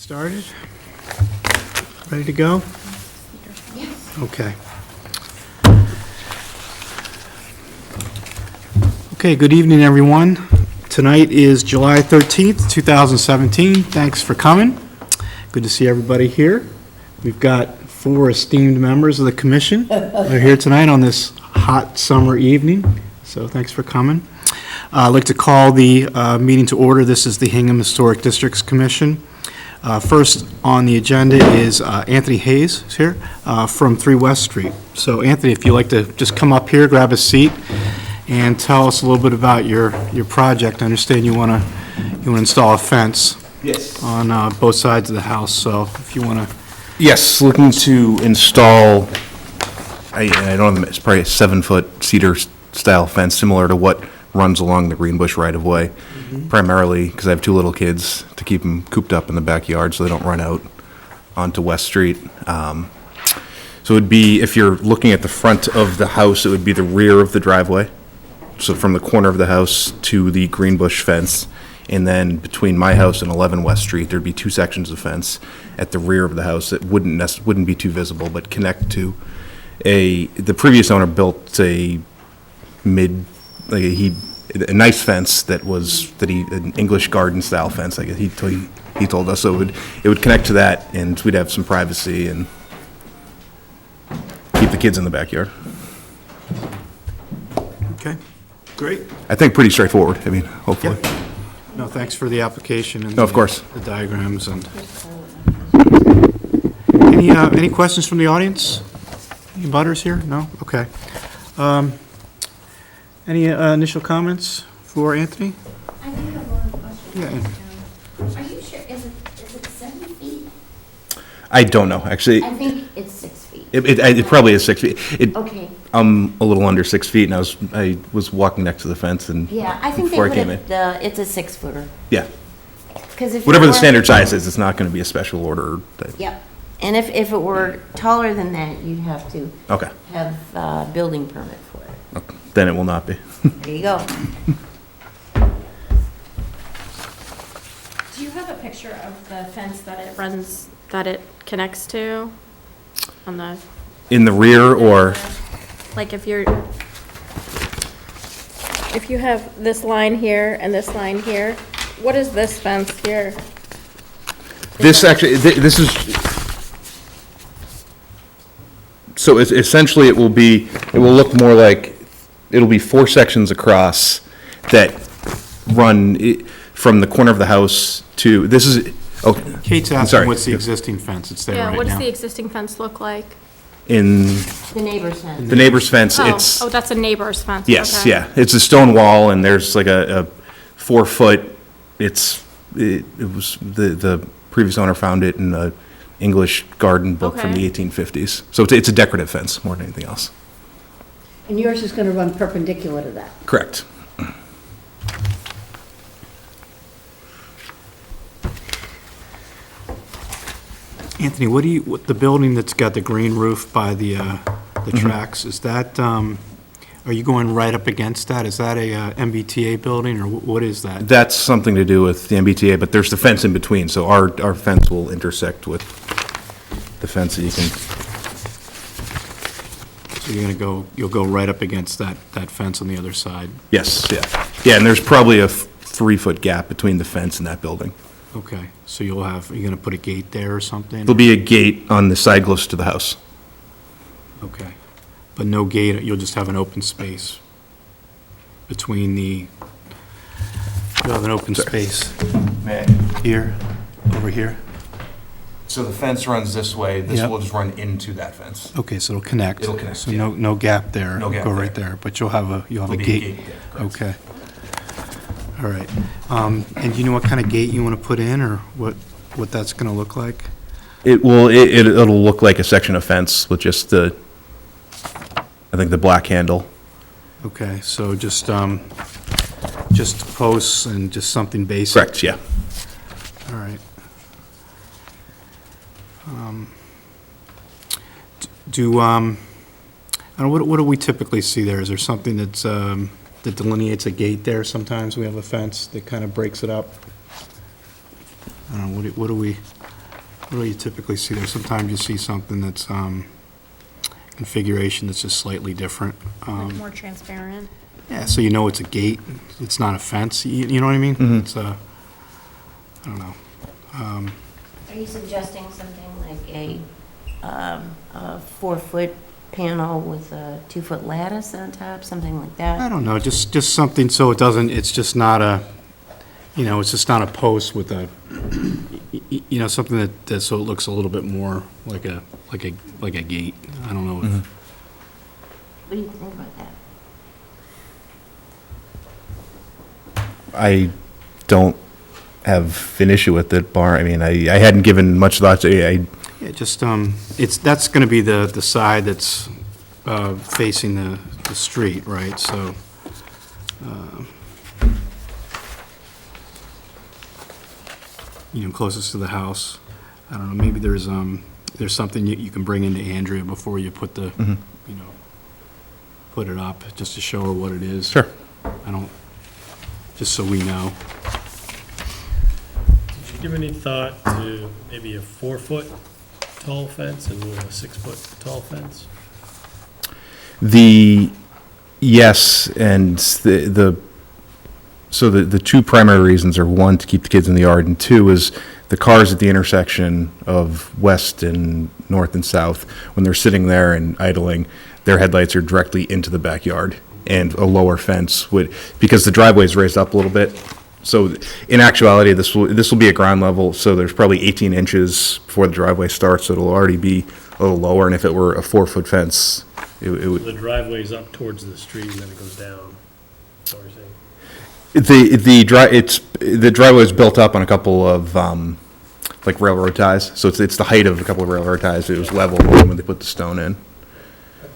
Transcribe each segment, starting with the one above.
Started? Ready to go? Yes. Okay. Okay, good evening, everyone. Tonight is July 13th, 2017. Thanks for coming. Good to see everybody here. We've got 4 esteemed members of the commission that are here tonight on this hot summer evening, so thanks for coming. I'd like to call the meeting to order. This is the Hingham Historic Districts Commission. First on the agenda is Anthony Hayes is here from 3 West Street. So Anthony, if you'd like to just come up here, grab a seat, and tell us a little bit about your project. I understand you want to install a fence. Yes. On both sides of the house. So if you want to. Yes, looking to install, I don't know, it's probably a 7-foot cedar style fence similar to what runs along the Greenbush Right-of-Way. Primarily because I have 2 little kids to keep them cooped up in the backyard so they don't run out onto West Street. So it would be, if you're looking at the front of the house, it would be the rear of the driveway. So from the corner of the house to the Greenbush fence. And then between my house and 11 West Street, there'd be 2 sections of fence at the rear of the house that wouldn't be too visible, but connect to the previous owner built a nice fence an English garden style fence, I guess he told us. So it would connect to that, and we'd have some privacy and keep the kids in the backyard. Okay, great. I think pretty straightforward. I mean, hopefully. Yep. No, thanks for the application and No, of course. the diagrams. And any questions from the audience? Any butters here? No? Okay. Any initial comments for Anthony? I do have one question. Yeah. Are you sure, is it 7 feet? I don't know, actually. I think it's 6 feet. It probably is 6 feet. Okay, I'm a little under 6 feet, and I was walking next to the fence, and yeah, I think they before I put came it, in. it's a 6-footer. Yeah, 'Cause if whatever it the were- standard size is, it's not going to be a special order type. Yep, and if it were taller than that, you'd have to Okay, have a building permit for it. then it will not be. There you go. Do you have a picture of the fence that it connects to on the, In the rear, or like if you have this line here and this line here, what is this fence here? this actually, this is, so essentially it will look more like, it'll be 4 sections across that run from the corner of the house to, this is, okay. Kate's I'm asking sorry. what's the existing fence that's there right now. Yeah, what does the existing fence look like? In The neighbor's fence. the neighbor's fence, it's. Oh, that's a neighbor's fence. Yes, okay. yeah. It's a stone wall, and there's like a 4-foot, it was, the previous owner found it in an English garden book from the Okay. 1850s. So it's a decorative fence more than anything else. And yours is going to run perpendicular to that? Correct. Anthony, what the building that's got the green roof by the tracks, is that, are you going right up against that? Is that a MBTA building, or what is that? That's something to do with the MBTA, but there's the fence in between, so our fence will intersect with the fence that you can, So you'll go right up against that fence on the other side? yes, yeah. Yeah, and there's probably a 3-foot gap between the fence and that building. Okay, so you're going to put a gate there or something? There'll be a gate on the side close to the house. Okay, but no gate, you'll just have an open space between you'll have an open space here, over here? So the fence runs this way, this Yep. will just run into that fence. Okay, so it'll connect? It'll connect, So yeah. no gap there? No gap Go right there. there, but you'll have a There'll be a gate? gate there, correct. Okay. All right. And do you know what kind of gate you want to put in, or what that's going to look like? It'll look like a section of fence with just I think the black handle. Okay, so just posts and just something basic? Correct, yeah. All right. I don't know, what do we typically see there? Is there something that's, that delineates a gate there? Sometimes we have a fence that kind of breaks it up. I don't know, what do we, What do you typically see there? Sometimes you see something that's configuration that's just slightly different. More transparent. Yeah, so you know it's a gate, it's not a fence, you know what I mean? It's a, I don't know. Are you suggesting something like a 4-foot panel with a 2-foot lattice on top, something like I that? don't know, just something so it doesn't, it's just not a, it's just not a post with a, something that, so it looks a little bit more like a gate. I don't know. What do you think about that? I don't have an issue with it, I mean, I hadn't given much thought to it. Yeah, just, that's gonna be the side that's facing the street, right? So, closest to the house. I don't know, maybe there's something you can bring into Andrea before you put the, put it up, just to show her what it is. Sure. Just so we know. Did you give any thought to maybe a 4-foot tall fence and a 6-foot tall fence? Yes, and so the two primary reasons are, one, to keep the kids in the yard, and two is the cars at the intersection of west and north and south, when they're sitting there and idling, their headlights are directly into the backyard, and a lower fence would, because the driveway is raised up a little bit. So in actuality, this will be at ground level, so there's probably 18 inches before the driveway starts, so it'll already be a little lower, and if it were a 4-foot fence, it would. The driveway's up towards the street and then it goes down. That's what we're saying. The driveway is built up on a couple of, like railroad ties, so it's the height of a couple of railroad ties. It was level when they put the stone in.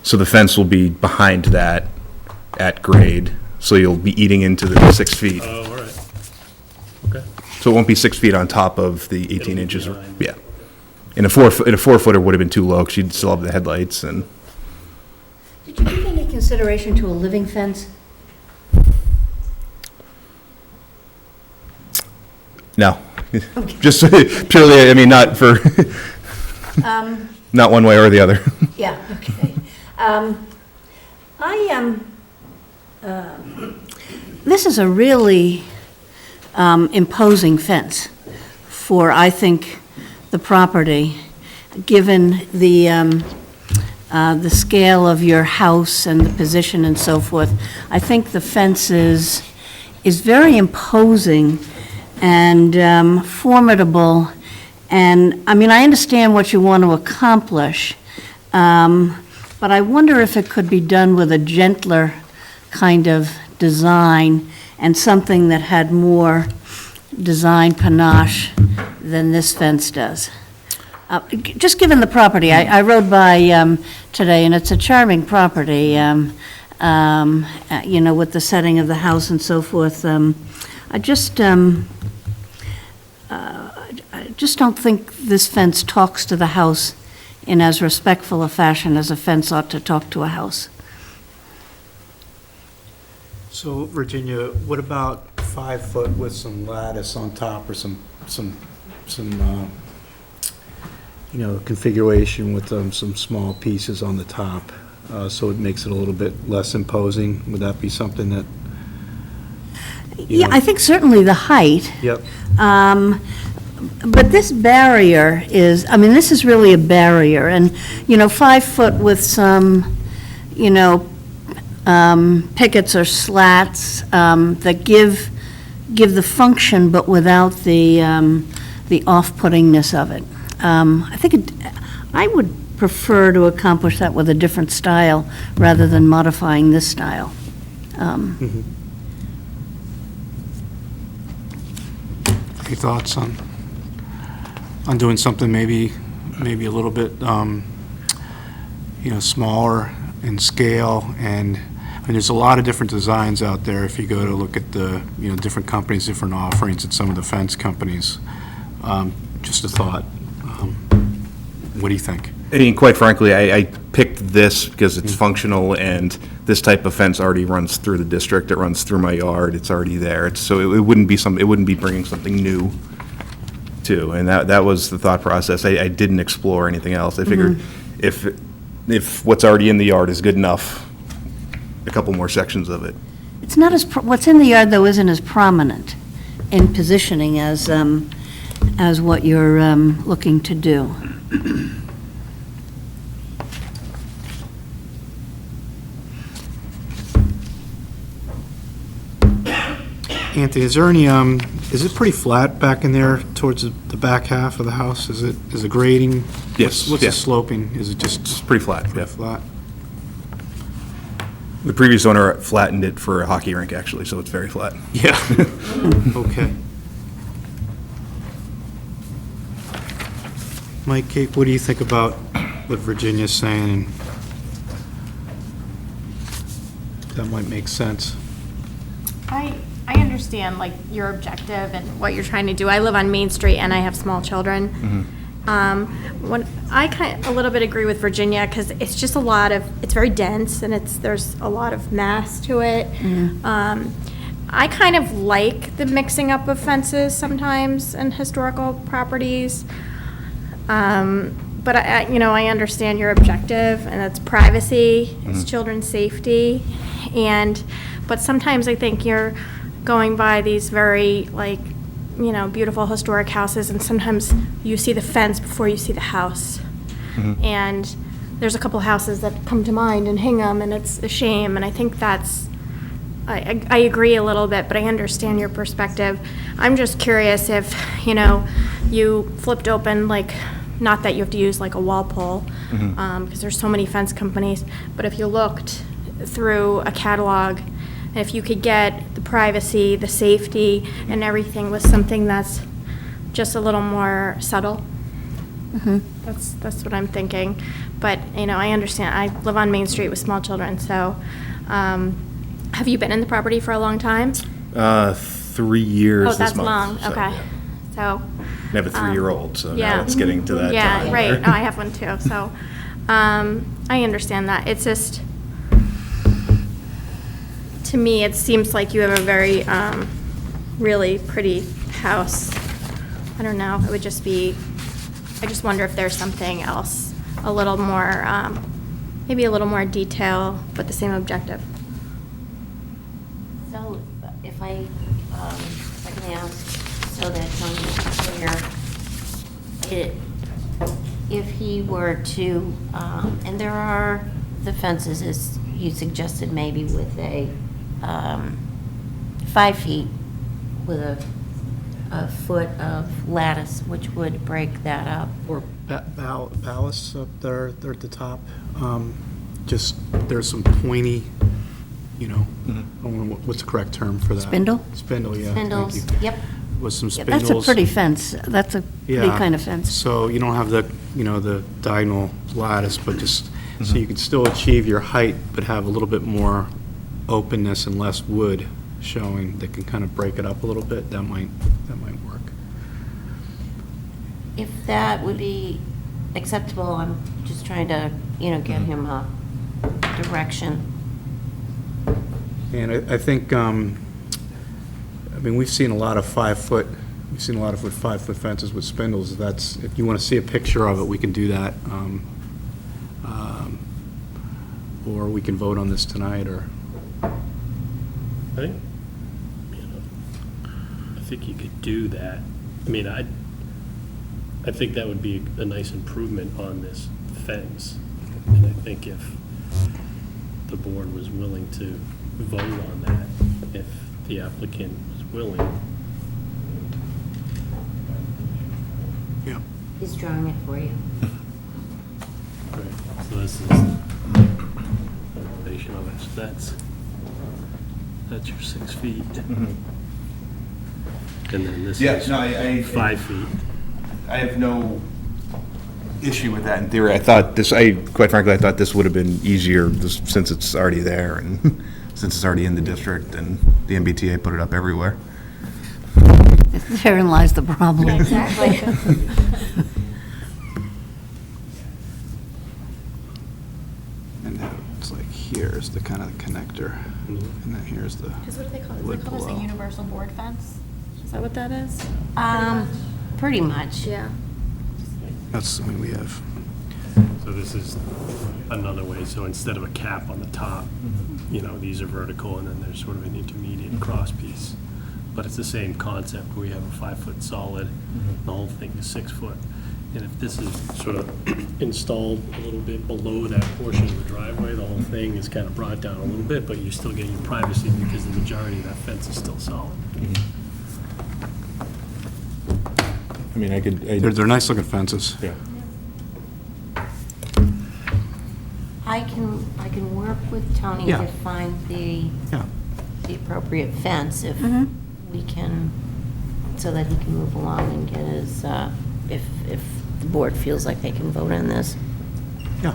So the fence will be behind that at grade, so you'll be eating into the 6 feet. Oh, all right. Okay. So it won't be 6 feet on top of the 18 It'll be inches. behind. Yeah. And a 4-footer would have been too low, because you'd still have the headlights and. Did you give any consideration to a living fence? No. Just purely, I mean, not for, not one way or the other. Yeah, okay. This is a really imposing fence for, I think, the property, given the scale of your house and the position and so forth. I think the fence is very imposing and formidable. And, I mean, I understand what you want to accomplish, but I wonder if it could be done with a gentler kind of design and something that had more design panache than this fence does. Just given the property, I rode by today, and it's a charming property, with the setting of the house and so forth. I just don't think this fence talks to the house in as respectful a fashion as a fence ought to talk to a house. So, Virginia, what about 5 foot with some lattice on top, or some configuration with some small pieces on the top, so it makes it a little bit less imposing? Would that be something that? Yeah, I think certainly the height. Yep. But this barrier is, I mean, this is really a barrier, and, 5 foot with some, pickets or slats that give the function, but without the off-puttingness of it. I would prefer to accomplish that with a different style rather than modifying this style. Any thoughts on doing something maybe a little bit, smaller in scale? And there's a lot of different designs out there if you go to look at the, different companies, different offerings at some of the fence companies. Just a thought. What do you think? I mean, quite frankly, I picked this because it's functional, and this type of fence already runs through the district. It runs through my yard. It's already there. So it wouldn't be bringing something new too, and that was the thought process. I didn't explore anything else. I figured if what's already in the yard is good enough, a couple more sections of it. It's not as, what's in the yard, though, isn't as prominent in positioning as what you're looking to do. Anthony, is there any, is it pretty flat back in there towards the back half of the house? Is it grading? Yes, What's yeah. the sloping? Is it just It's pretty flat, yeah. flat? The previous owner flattened it for a hockey rink, actually, so it's very flat. Yeah. Okay. Mike, Kate, what do you think about what Virginia's saying? That might make sense. I understand, like, your objective and what you're trying to do. I live on Main Street and I have small children. When a little bit agree with Virginia, because it's just a lot of, it's very dense and there's a lot of mass to it. I kind of like the mixing up of fences sometimes in historical properties. But I understand your objective, and it's privacy, it's children's safety, but sometimes I think you're going by these very, beautiful historic houses, and sometimes you see the fence before you see the house. And there's a couple houses that come to mind in Hingham, and it's a shame, and I think I agree a little bit, but I understand your perspective. I'm just curious if, you flipped open, not that you have to use like a wall pole, because there's so many fence companies, but if you looked through a catalog, if you could get the privacy, the safety, and everything with something that's just a little more subtle. That's what I'm thinking. But, I understand. I live on Main Street with small children, so have you been in the property for a long time? 3 years Oh, this that's month. long, so, okay. yeah. So, I have a 3-year-old, so yeah. now it's getting to that yeah, time. right. where- No, I have one too. So, I understand that. It's just, to me, it seems like you have a very, really pretty house. I don't know. It would just be, I just wonder if there's something else, a little more, maybe a little more detail, but the same objective. So if I can ask, so that Tony's clear, if he were to, and there are the fences, as you suggested, maybe with a 5 feet with a foot of lattice, which would break that up. Or ballasts up there, they're at the top. Just, there's some pointy, I don't know what's the correct term for that? Spindle? Spindle, yeah. thank Spindles, you. yep. With some Yep. spindles. That's a pretty fence. That's a pretty Yeah. kind of fence. So you don't have the, the diagonal lattice, but just, so you can still achieve your height, but have a little bit more openness and less wood showing that can kind of break it up a little bit. That might work. If that would be acceptable, I'm just trying to, get him a direction. And I think, we've seen a lot of 5-foot, 5-foot fences with spindles. That's, if you want to see a picture of it, we can do that. Or we can vote on this tonight, or, I think you could do that. I think that would be a nice improvement on this fence. And I think if the board was willing to vote on that, if the applicant was willing. yeah. He's drawing it for you. Right, so this is the elevation of it. So that's your 6 feet. And then this Yeah, is no, I 5 feet. I have no issue with that in theory. Quite frankly, I thought this would have been easier since it's already there and since it's already in the district and the MBTA put it up everywhere. Therein lies the problem. Exactly. And then it's like here's the kind of connector, and then here's the, Because what do they call it? Wood They call this below. a universal board fence? Is that what that is? Pretty much. Yeah. That's something we have. So this is another way, so instead of a cap on the top, these are vertical, and then there's sort of an intermediate cross piece. But it's the same concept, where you have a 5-foot solid, the whole thing is 6 foot. And if this is sort of installed a little bit below that portion of the driveway, the whole thing is kind of brought down a little bit, but you still get your privacy because the majority of that fence is still solid. I mean, They're nice looking fences. yeah. I can work with Tony Yeah. to find the Yeah. appropriate fence if we can, so that he can move along and get his, if the board feels like they can vote on this. Yeah.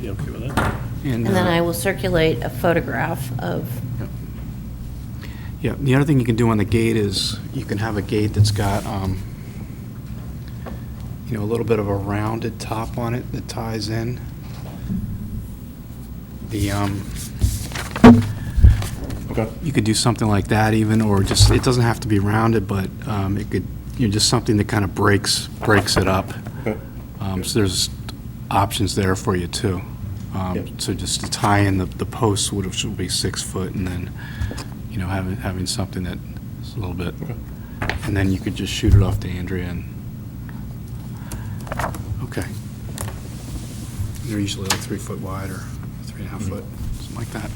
You okay with that? And then I will circulate a photograph of, Yeah, the other thing you can do on the gate is, you can have a gate that's got, a little bit of a rounded top on it that ties in. Okay. You could do something like that even, or just, it doesn't have to be rounded, but it could, just something that kind of breaks it up. Okay. So there's options there for you too. Yep. So just to tie in the posts should be 6 foot, and then, having something that's a little bit, and then you could just shoot it off to Andrea and, okay. They're usually like 3 foot wide or 3.5 foot, something like that.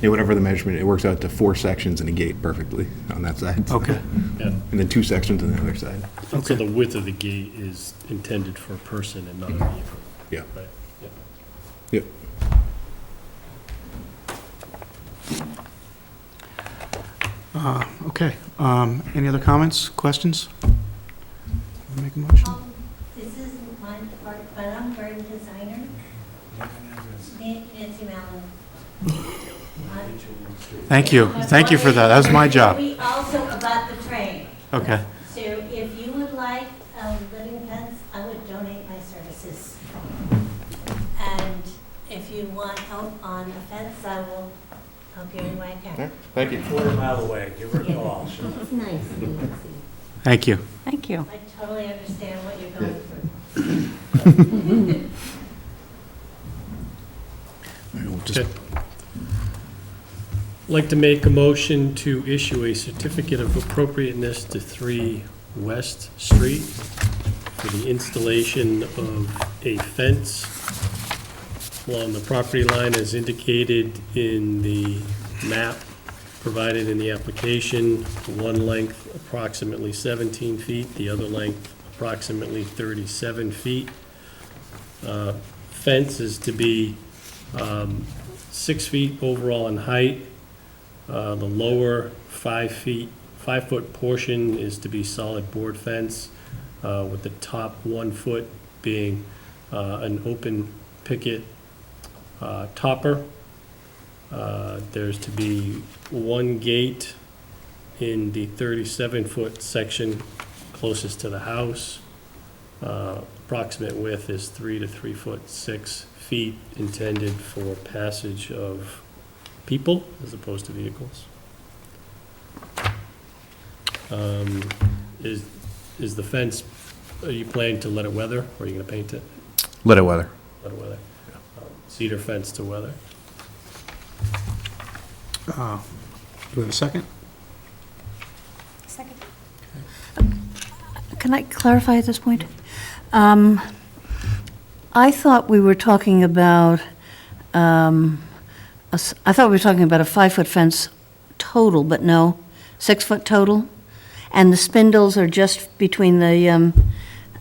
Yeah, whatever the measurement, it works out to 4 sections and a gate perfectly on that side. Okay. Yeah. And then 2 sections on the other side. So the width of the gate is intended for a person and not a vehicle, Yeah. right? Yeah. Yep. Okay. Any other comments, questions? Make a motion? This isn't my part, but I'm garden designer. Nancy Mallon. Thank you. Thank you for that. That was my job. We also about the train. Okay. So if you would like a living fence, I would donate my services. And if you want help on a fence, I will help you any way I can. Thank you. Quarter-mile away, give her a call. it's nice, Nancy. Thank you. Thank you. I totally understand what you're going through. We'll just- Okay. Like to make a motion to issue a certificate of appropriateness to 3 West Street for the installation of a fence along the property line as indicated in the map provided in the application. One length approximately 17 feet, the other length approximately 37 feet. Fence is to be 6 feet overall in height. The lower 5-foot portion is to be solid board fence, with the top 1 foot being an open picket topper. There's to be 1 gate in the 37-foot section closest to the house. Approximate width is 3 to 3'6" intended for passage of people as opposed to vehicles. Is the fence, are you planning to let it weather, or are you gonna paint it? Let it weather. Let it weather. Cedar fence to weather. Do we have a second? Second. Can I clarify at this point? I thought we were talking about, I thought we were talking about a 5-foot fence total, but no, 6-foot total? And the spindles are just between the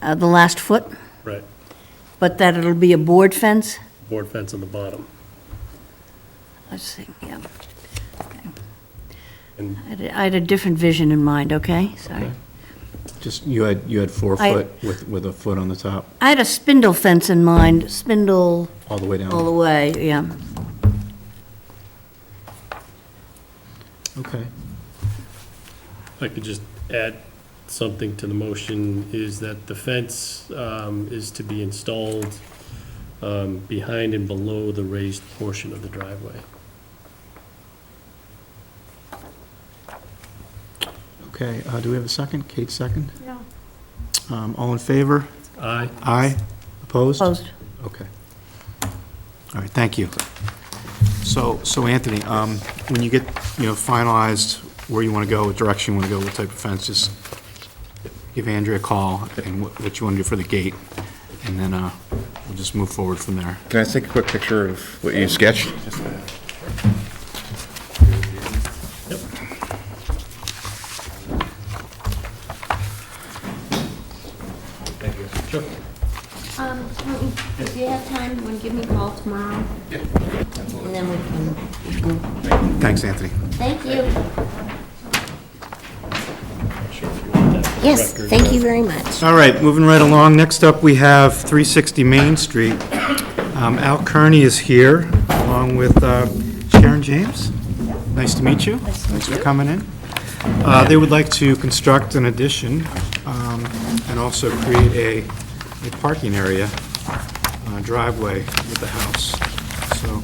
last foot, Right. but that it'll be a board fence? Board fence on the bottom. Let's see, yeah. And I had a different vision in mind, okay? Sorry. Okay. Just, you had 4 I- foot with a foot on the top, I had a spindle fence in mind, spindle all the way down. all the way, yeah. Okay. if I could just add something to the motion, is that the fence is to be installed behind and below the raised portion of the driveway. Okay, do we have a second? Kate, second? No. All in favor? Aye. Aye? Opposed? Opposed. Okay. All right, thank you. So Anthony, when you get, finalized where you want to go, what direction you want to go, what type of fence, just give Andrea a call and what you want to do for the gate, and then we'll just move forward from there. Can I take a quick picture of what you sketched? If you have time, you want to give me a call tomorrow? Yeah. And then we can, Thanks, Anthony. thank you. Sure if you want that for the Yes, record, thank you very much. All right, moving right along. Next up, we have 360 Main Street. Al Kearney is here, along with Sharon James. Nice to meet you. Thanks for coming in. They would like to construct an addition and also create a parking area, driveway with the house. So,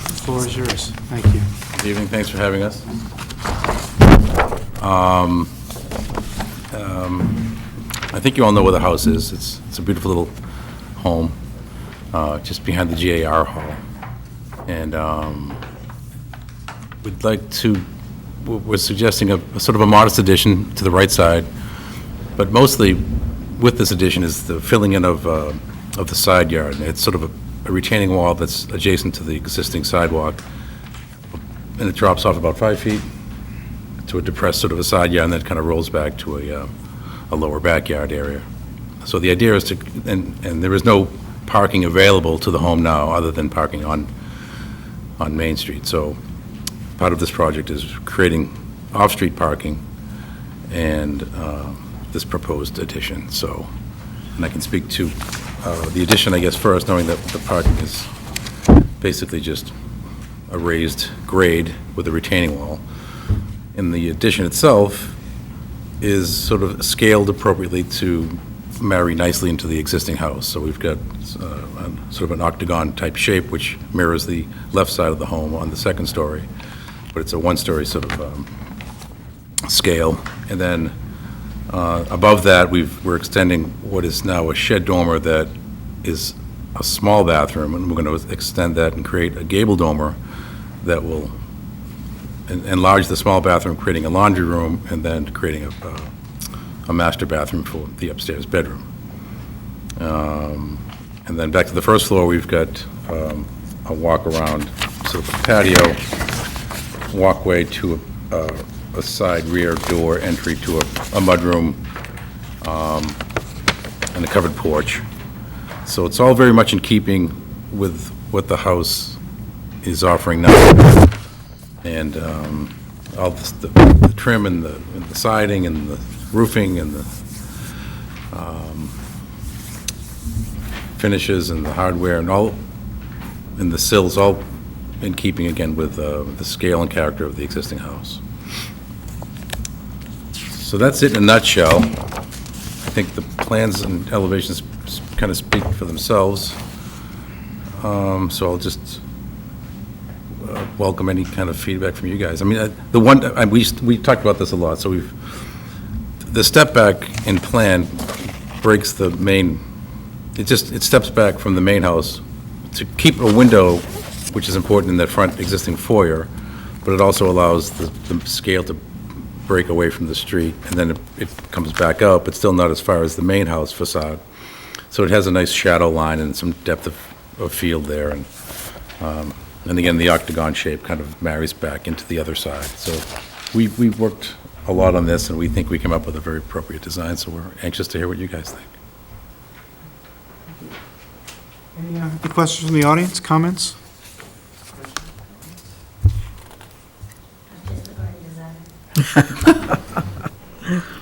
the floor is yours. Thank you. Good evening, thanks for having us. I think you all know where the house is. It's a beautiful little home, just behind the GAR Hall. And we're suggesting a sort of a modest addition to the right side, but mostly with this addition is the filling in of the side yard. And it's sort of a retaining wall that's adjacent to the existing sidewalk, and it drops off about 5 feet to a depressed sort of a side yard, and then it kind of rolls back to a lower backyard area. So the idea is to, and there is no parking available to the home now other than parking on Main Street. So part of this project is creating off-street parking and this proposed addition. So, and I can speak to the addition, I guess, first, knowing that the parking is basically just a raised grade with a retaining wall. And the addition itself is sort of scaled appropriately to marry nicely into the existing house. So we've got sort of an octagon-type shape, which mirrors the left side of the home on the second story, but it's a one-story sort of scale. And then above that, we're extending what is now a shed dormer that is a small bathroom, and we're going to extend that and create a gable dormer that will enlarge the small bathroom, creating a laundry room, and then creating a master bathroom for the upstairs bedroom. And then back to the first floor, we've got a walk-around, sort of a patio walkway to a side rear door entry to a mudroom and a covered porch. So it's all very much in keeping with what the house is offering now. And all the trim and the siding and the roofing and the finishes and the hardware and all, and the sills, all in keeping again with the scale and character of the existing house. So that's it in a nutshell. I think the plans and elevations kind of speak for themselves. So I'll just welcome any kind of feedback from you guys. I mean, we talked about this a lot, so the step back in plan breaks the main, it steps back from the main house to keep a window, which is important in the front existing foyer, but it also allows the scale to break away from the street, and then it comes back up, but still not as far as the main house facade. So it has a nice shadow line and some depth of field there, and again, the octagon shape kind of marries back into the other side. So we've worked a lot on this, and we think we came up with a very appropriate design, so we're anxious to hear what you guys think. Any questions from the audience, comments?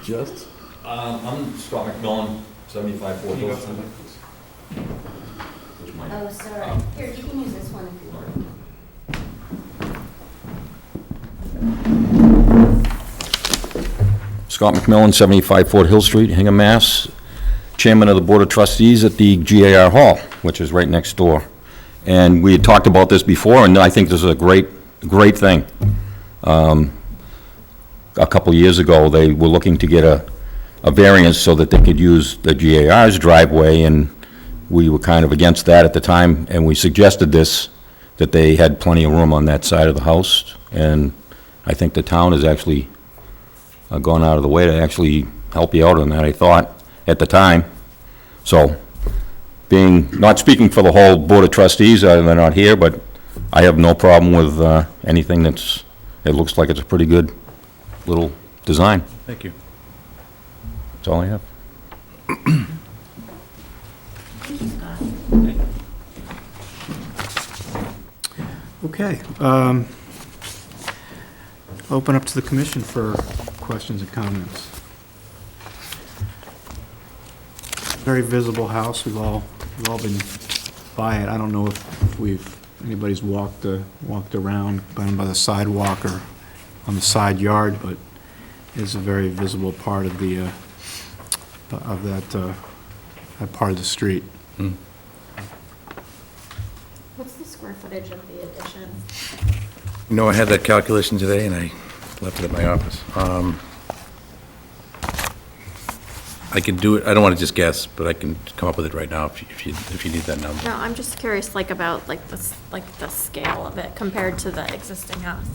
Just? I'm Scott McMillan, 75 Fort Hill. Oh, sorry. Here, you can use this one if you want. Scott McMillan, 75 Fort Hill Street, Hingham, Mass. Chairman of the Board of Trustees at the GAR Hall, which is right next door. And we had talked about this before, and I think this is a great thing. a couple years ago, they were looking to get a variance so that they could use the GAR's driveway, and we were kind of against that at the time, and we suggested this, that they had plenty of room on that side of the house, and I think the town has actually gone out of the way to actually help you out on that, I thought, at the time. So, not speaking for the whole Board of Trustees, they're not here, but I have no problem with anything it looks like it's a pretty good little design. Thank you. That's all I have. Okay. Open up to the commission for questions and comments. Very visible house. We've all been by it. I don't know if anybody's walked around by the sidewalk or on the side yard, but it's a very visible part of the that part of the street. What's the square footage of the addition? You know, I had that calculation today, and I left it at my office. I can do it, I don't want to just guess, but I can come up with it right now if you need that number. No, I'm just curious, about the scale of it compared to the existing house.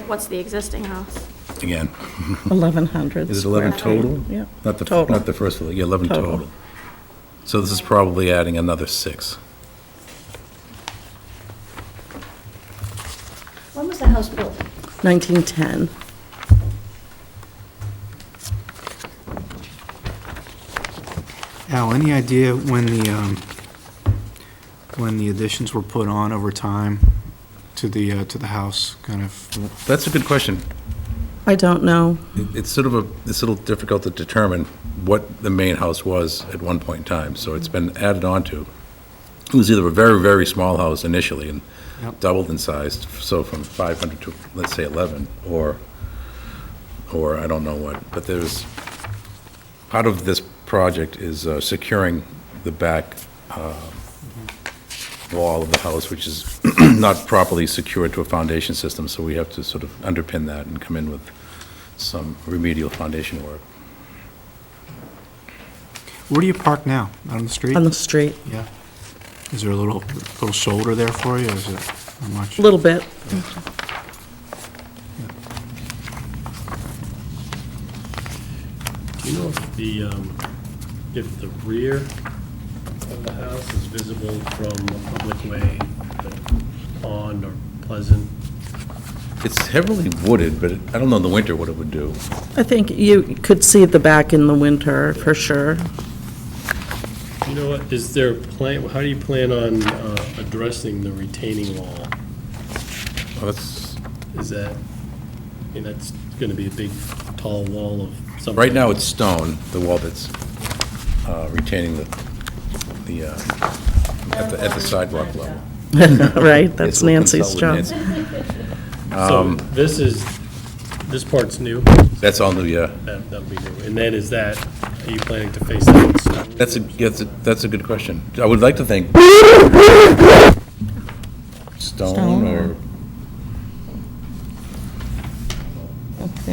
What's the existing house? Again, 1,100. is it 11 square feet. total? Yeah. Not the Total. Not the first floor, yeah, 11 Total. total. So this is probably adding another 6. When was the house built? 1910. Al, any idea when the additions were put on over time to the house, kind of? That's a good question. I don't know. It's a little difficult to determine what the main house was at one point in time, so it's been added on to. It was either a very, very small house initially and Yep. doubled in size, so from 500 to, let's say, 11, or I don't know what, but part of this project is securing the back wall of the house, which is not properly secured to a foundation system, so we have to sort of underpin that and come in with some remedial foundation work. Where do you park now? Out on the street? On the street, Yeah. Is there a little shoulder there for you? Is it how much? a little bit. Do you know if the rear of the house is visible from a public way, like pond or Pleasant? It's heavily wooded, but I don't know in the winter what it would do. I think you could see the back in the winter, for sure. You know what, is there a plan, how do you plan on addressing the retaining wall? Well, that's, Is that, that's gonna be a big, tall wall of something? right now, it's stone, the wall that's retaining at the sidewalk level. Right, Yes, that's we'll Nancy's consult with job. Nancy. So this part's new? That's all new, yeah. That'll be new. And then are you planning to face that with stone? That's a good question. I would like to think stone or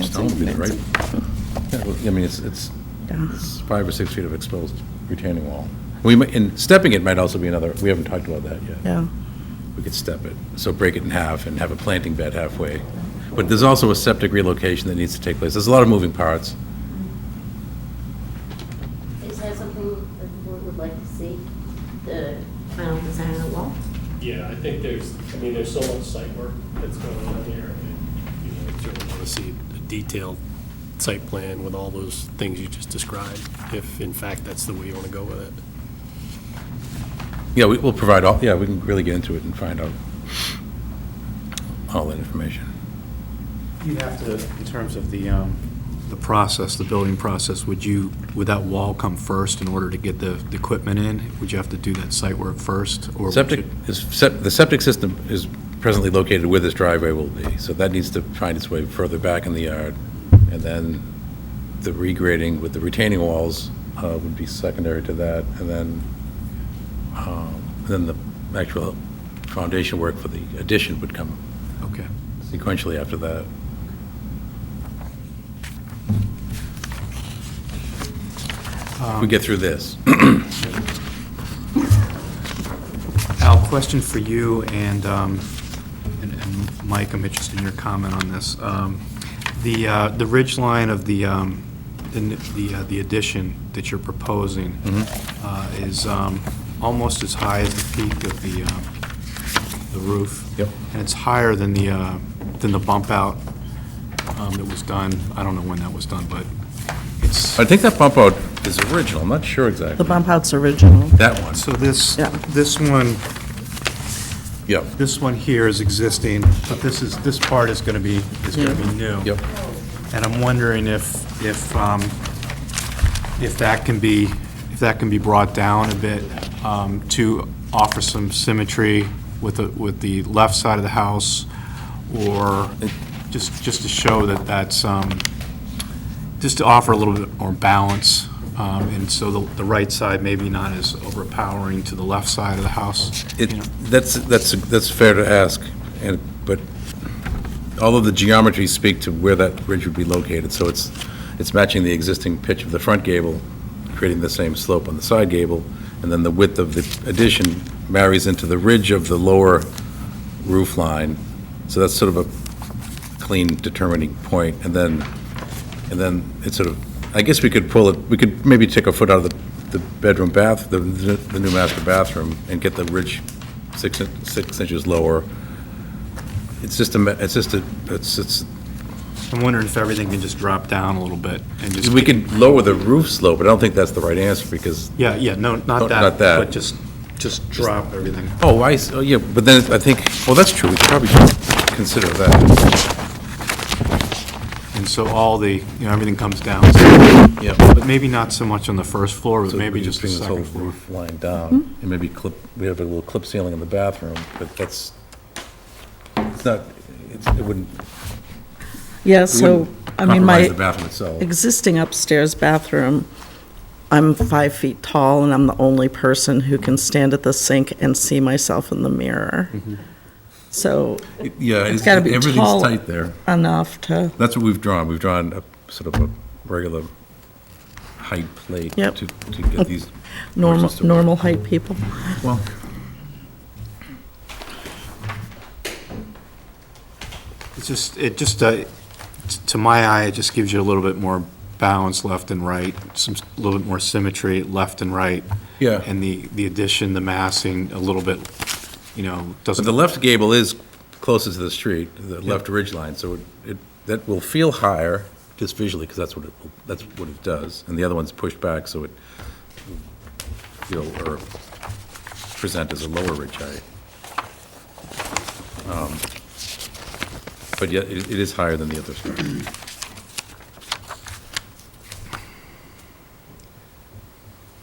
stone would be the right. Yeah, well, I mean, it's 5 or 6 feet of exposed retaining wall. And stepping it might also be another, we haven't talked about that yet. Yeah. We could step it, so break it in half and have a planting bed halfway. But there's also a septic relocation that needs to take place. There's a lot of moving parts. Is that something that the board would like to see, the final design of the wall? Yeah, I think there's so much site work that's going on here. And I certainly want to see a detailed site plan with all those things you just described, if in fact that's the way you want to go with it. Yeah, we'll provide all, yeah, we can really get into it and find out all that information. You'd have to, in terms of the process, the building process, would that wall come first in order to get the equipment in? Would you have to do that site work first? Or The septic system is presently located where this driveway will be, so that needs to find its way further back in the yard. And then the regrading with the retaining walls would be secondary to that, and then the actual foundation work for the addition would come Okay. sequentially after that. If we get through this. Al, question for you and Mike, I'm interested in your comment on this. The ridge line of the addition that you're proposing is almost as high as the peak of the roof. Yep. And it's higher than the bump out that was done. I don't know when that was done, but it's, I think that bump out is original, I'm not sure The exactly. bump out's original. That one, so this Yeah. yep, This one here is existing, but this part is gonna be new. yep. And I'm wondering if that can be brought down a bit, to offer some symmetry with the left side of the house, or just to show that that's, just to offer a little bit more balance, and so the right side maybe not as overpowering to the left side of the house. It, you know? that's fair to ask, but all of the geometries speak to where that ridge would be located, so it's matching the existing pitch of the front gable, creating the same slope on the side gable, and then the width of the addition marries into the ridge of the lower roof line, so that's sort of a clean determining point, and then it's sort of, I guess we could maybe take a foot out of the bedroom bath, the new master bathroom, and get the ridge 6 inches lower. It's I'm wondering if everything can just drop down a little bit and just. we could lower the roof slope, but I don't think that's the right answer, because, Yeah, no, not that. Not that. But just drop everything. oh, yeah, but then I think, well, that's true, we could probably consider that. And so everything comes down. Yeah. But maybe not so much on the first floor, but So maybe we just the bring this whole second floor. roof line down, and maybe we have a little clip ceiling in the bathroom, but it's not, it wouldn't Yeah, so, I mean, compromise the my bathroom itself. existing upstairs bathroom, I'm 5 feet tall, and I'm the only person who can stand at the sink and see myself in the mirror. So Yeah, it's gotta be everything's tall tight there. enough to, That's what we've drawn. We've drawn a sort of a regular height plate Yep. to get these. porches to work. normal height people. Well, To my eye, it just gives you a little bit more balance left and right, a little bit more symmetry left and right. Yeah. And the addition, the massing, a little bit, but doesn't. the left gable is closest to the street, the left ridge line, so that will feel higher just visually, because that's what it does. And the other one's pushed back, so it will feel or present as a lower ridge height. But yet, it is higher than the other structure.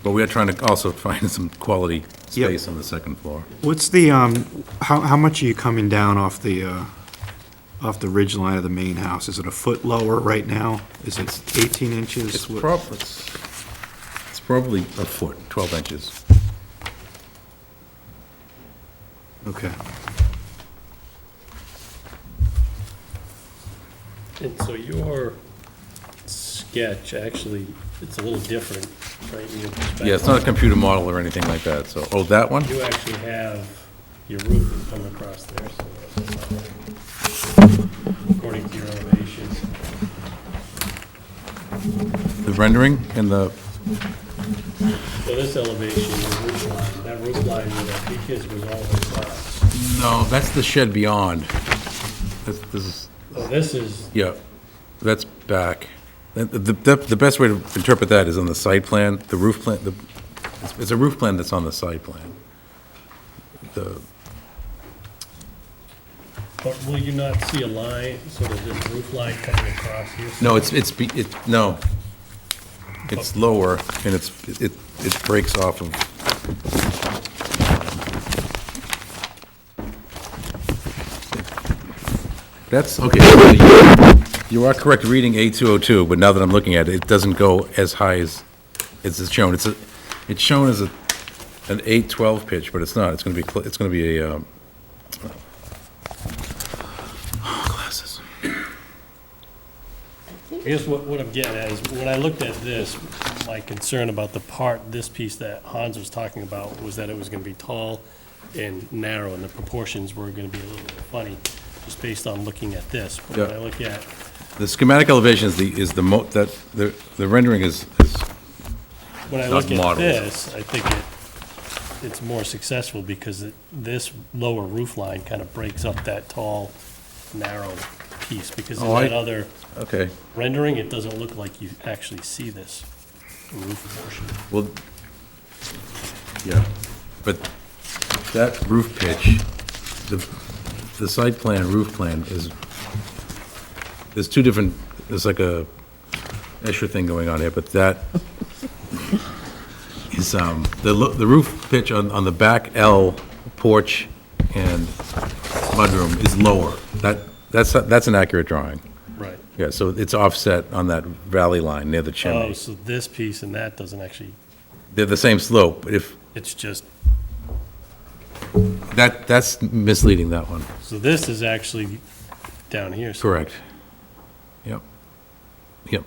But we are trying to also find some quality space on the second floor. What's the, how much are you coming down off the ridge line of the main house? Is it a foot lower right now? Is it 18 inches? It's What- probably a foot, 12 inches. Okay. And so your sketch, actually, it's a little different, right, in your perspective. Yeah, it's not a computer model or anything like that, so, oh, that one? You actually have your roof is coming across there, so according to your elevations. The rendering and the, So this elevation, your roof line, that roof line where that peak is was all across. no, that's the shed beyond. This is, So this is, yeah, that's back. The best way to interpret that is on the site plan, the roof plan, it's a roof plan that's on the site plan. but will you not see a line, sort of this roof line coming across here? No, no. It's lower, and it breaks off of. That's, okay, you are correct reading A202, but now that I'm looking at it, it doesn't go as high as it's shown. It's shown as an 812 pitch, but it's not. It's gonna be a, glasses. I think I guess what I'm getting at is, when I looked at this, my concern about this piece that Hans was talking about was that it was gonna be tall and narrow, and the proportions were gonna be a little bit funny, just based on looking at this. But when Yeah. I look at, The schematic elevation the rendering is when I Not look at modeled. this, I think it's more successful because this lower roof line kind of breaks up that tall, narrow piece, because in Oh, that other okay. rendering, it doesn't look like you actually see this roof portion. Well, yeah, but that roof pitch, the site plan, roof plan there's two different, there's like a Escher thing going on here, but that is, the roof pitch on the back L porch and mudroom is lower. That's an accurate drawing. Right. Yeah, so it's offset on that valley line near the Oh, chimney. so this piece and that doesn't actually, They're the same slope, but if, it's just, that's misleading, that one. so this is actually down here. So Correct. Yep. Yep.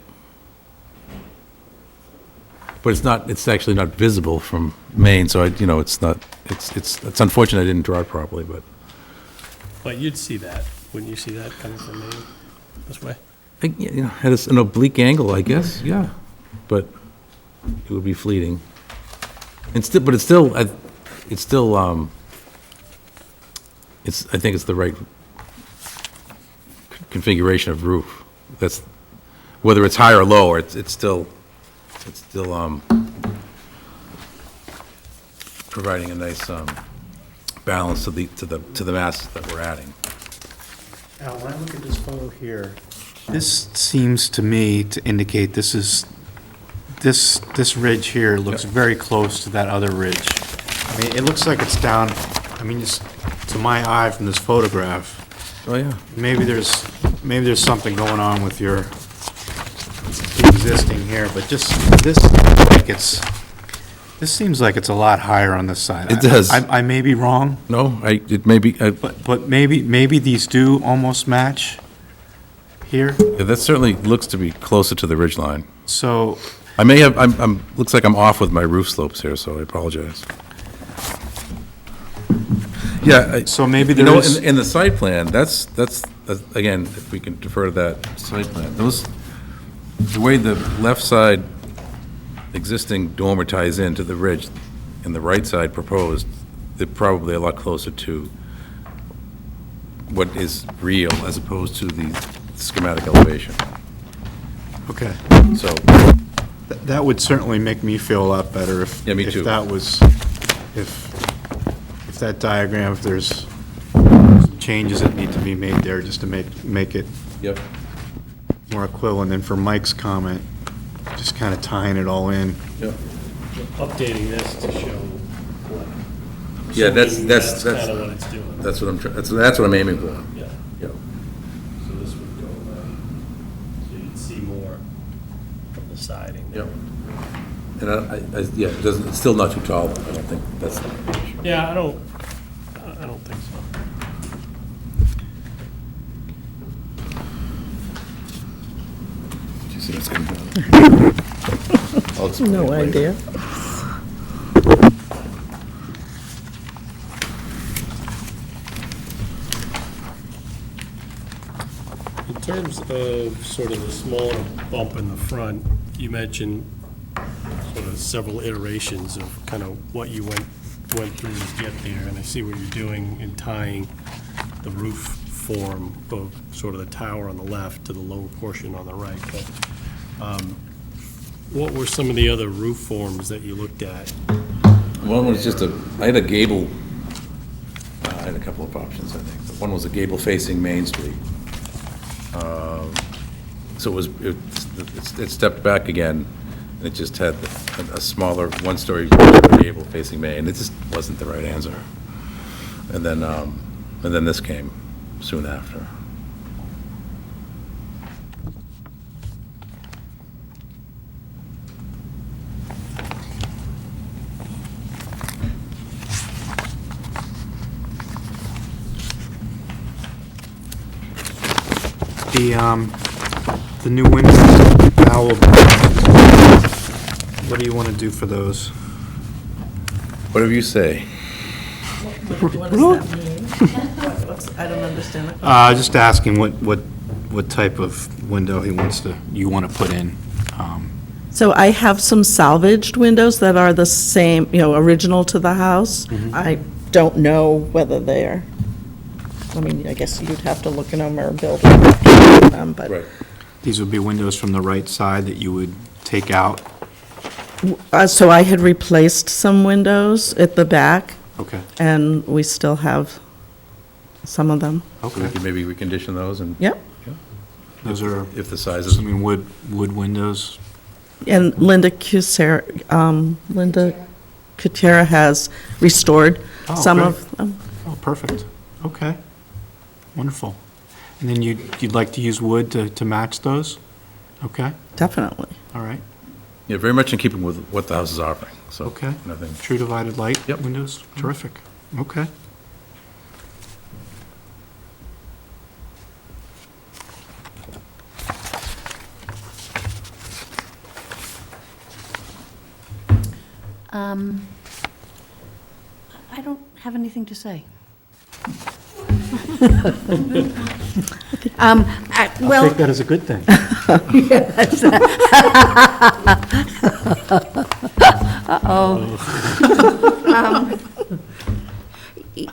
But it's actually not visible from Maine, so it's unfortunate I didn't draw it properly, but But you'd see that, wouldn't you see that coming from Maine this way? at an oblique angle, I guess, yeah. But it would be fleeting. I think it's the right configuration of roof. That's, whether it's high or low, it's still providing a nice balance to the mass that we're adding. Al, when I look at this photo here, this seems to me to indicate this ridge here looks Yep. very close to that other ridge. I mean, it looks like it's down, I mean, just to my eye from this photograph, Oh, yeah. maybe there's something going on with your existing here, but just, this seems like it's a lot higher on this side. It does. I may be wrong, No, it may be, but maybe these do almost match here, yeah, that certainly looks to be closer to the ridge line. so, I may have, looks like I'm off with my roof slopes here, so I apologize. Yeah, so maybe you there know, is, in the site plan, that's, again, if we can defer to that site plan, the way the left side existing dormer ties into the ridge and the right side proposed, they're probably a lot closer to what is real as opposed to the schematic elevation. okay. So, That would certainly make me feel a lot better if, Yeah, me if too. that was, if that diagram, if there's changes that need to be made there just to make it yep. more equivalent. And for Mike's comment, just kind of tying it all in. Yep. Updating this to show what. Yeah, that's kind of what it's doing. That's what that's what I'm aiming for. Yeah, Yep. so this would go away, so you'd see more from the siding there. Yep. And yeah, it's still not too tall, I don't think that's the issue. Yeah, I don't think so. Do you see what's coming down? No idea. In terms of sort of the smaller bump in the front, you mentioned sort of several iterations of kind of what you went through to get there, and I see what you're doing in tying the roof form of sort of the tower on the left to the lower portion on the right. But what were some of the other roof forms that you looked at? One was just I had a gable, I had a couple of options, I think. One was a gable facing Main Street. So it stepped back again, and it just had a smaller one-story gable facing Main. It just wasn't the right answer. And then this came soon after. The the new windows, owl, what do you want to do for those? Whatever you say. What does that mean? I don't understand it. Just asking what type of window you want to put in. So I have some salvaged windows that are the same, original to the house. I don't know whether they're, I guess you'd have to look in them or build them, but. Right. These would be windows from the right side that you would take out? So I had replaced some windows at the back, Okay, and we still have some of them. So we okay. could maybe recondition those and. Yep. Those are, If the size is. assuming wood windows? And Linda Cutera has restored Oh, some great. of them. Oh, perfect. Okay, wonderful. And then you'd like to use wood to match those? Okay, Definitely. all right. Yeah, very much in keeping with what the house is offering, so. Okay. Nothing. True divided light Yep. windows? Terrific. Okay. I don't have anything to say. I'll Well, take that as a good thing.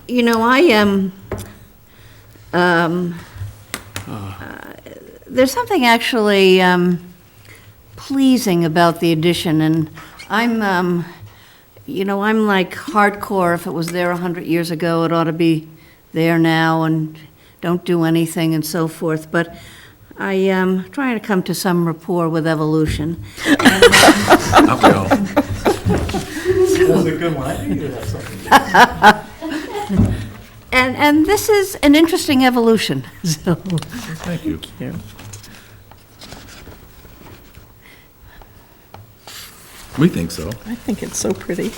you know, I am, there's something actually pleasing about the addition, and I'm like hardcore. If it was there 100 years ago, it ought to be there now, and don't do anything and so forth. But I am trying to come to some rapport with evolution. Up we go. That was a good one. I knew that something. And this is an interesting evolution, so. Thank you. We think so. I think it's so pretty.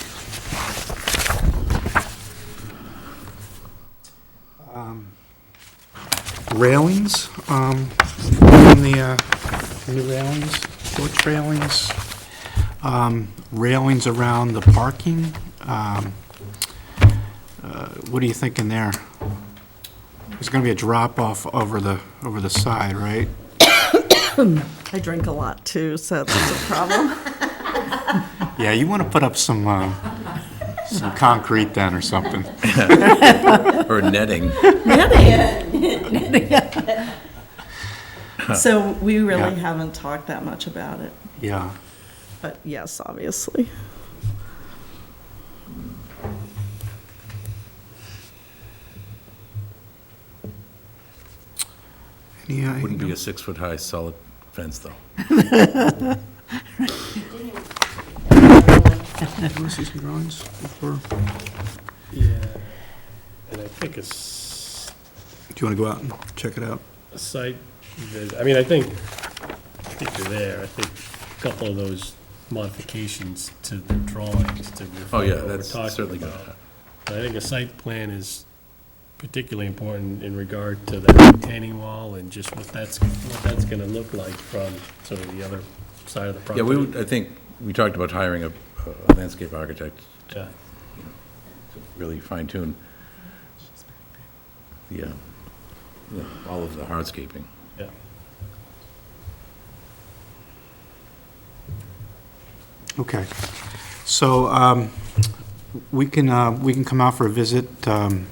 Railings, on the new railings, porch railings, railings around the parking. What are you thinking there? There's going to be a drop off over the side, right? I drink a lot too, so that's a problem. Yeah, you want to put up some concrete then or something. Or netting. So we really Yeah. haven't talked that much about it, Yeah. but yes, obviously. Yeah. Wouldn't be a 6-foot-high solid fence, though. You want to see some drawings before? Yeah, and I think it's Do you want to go out and check it out? a site visit, I think you're there, I think a couple of those modifications to the drawings to Oh, yeah, reflect what we're that's talking certainly gonna about. happen. But I think a site plan is particularly important in regard to that retaining wall and just what that's gonna look like from sort of the other side of the Yeah, property. I think we talked about hiring a landscape architect Yeah. to really fine tune all of the hardscaping. Yeah. Okay. So we can come out for a visit on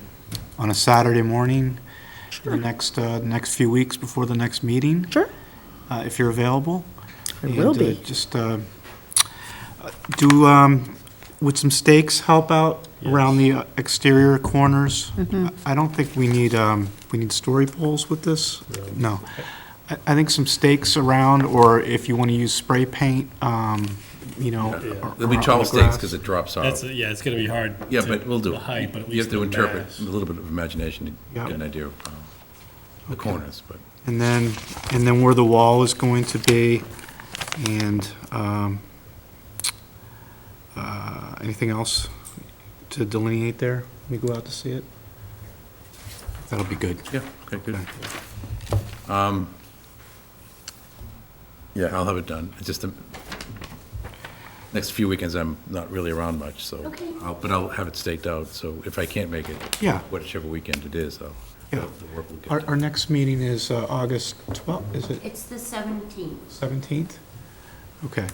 a Saturday morning in the next few weeks before the next meeting. Sure. If you're available. I will And, be. Just would some stakes help out around the exterior corners? I don't think we need story poles with this. No. I think some stakes around, or if you want to use spray paint, There'll be tall stakes because it drops off. It's gonna be hard. Yeah, to- but we'll do the it. height, but at You have least to the interpret mass. a little bit of imagination to Yeah. get an idea of the corners, but. And then where the wall is going to be, and anything else to delineate there? We go out to see it? That'll be good. Yeah, okay, good. Yeah, I'll have it done. It's just the next few weekends, I'm not really around much, so. Okay. But I'll have it staked out, so if I can't make it. Yeah. Whichever weekend it is, I'll, Yeah. the work will get Our done. next meeting is August 12th, is it It's the 17th. 17th? Okay.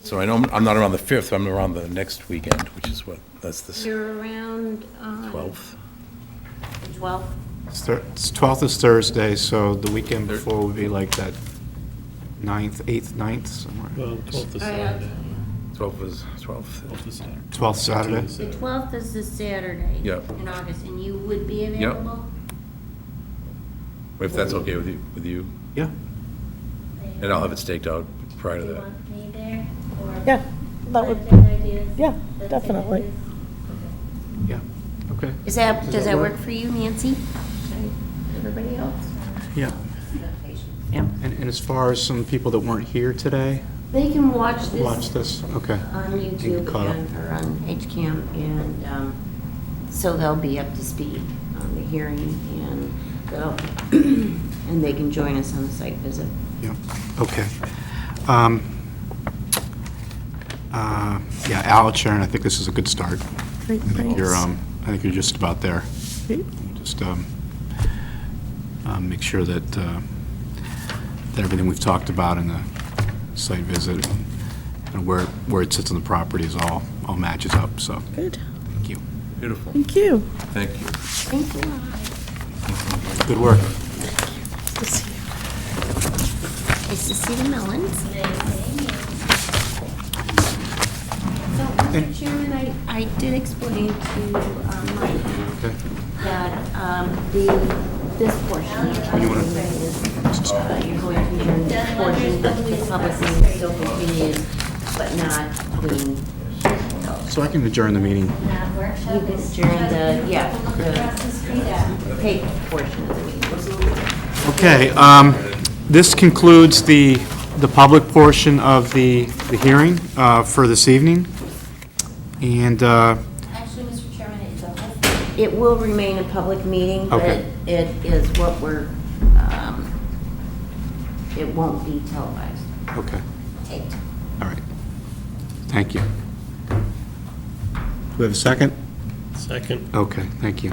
So I know I'm not around the 5th, I'm around the next weekend, which is what, that's the You're around 12th. The 12th? 12th is Thursday, so the weekend before would be like that 9th, 8th, 9th, somewhere. Well, 12th is All right, Saturday. 12th is 12th. 12th is Saturday. 12th Saturday? The 12th is the Saturday. Yep. In August, and you would be available? If that's okay with you, Yeah. and I'll have it staked out prior to Do you that. want me there? Or Yeah, that would, contact ideas? yeah, Contact definitely. ideas? Yeah, okay. Does that that work? work for you, Nancy? Everybody else? Yeah. Yeah. And as far as some people that weren't here today, They can watch watch this this, okay. on And YouTube caught up. or on HCAM, and so they'll be up to speed on the hearing, and they'll, and they can join us on the site visit. Yeah, okay. Yeah, Al, Sharon, I think this is a good start. Great, I think you're, thanks. I think you're just about there. Great. Just make sure that that everything we've talked about in the site visit and where it sits on the property is all matches up, so, Good, thank you. Beautiful. thank you. Thank you. Thank you. Good work. Nice to see the melons. So, And- Mr. Chairman, I did explain to Mike Okay. that this portion of the You wanna- is, you're going to adjourn this portion, but the public hearing is still continued, but not being, So I can adjourn the meeting. you can adjourn the paper portion of the meeting. Okay, this concludes the public portion of the hearing for this evening. And, Actually, Mr. Chairman, it will remain a public meeting, but Okay. it is what we're, it won't be televised, okay, taped. all right. Thank you. Do we have a second? Second. Okay, thank you.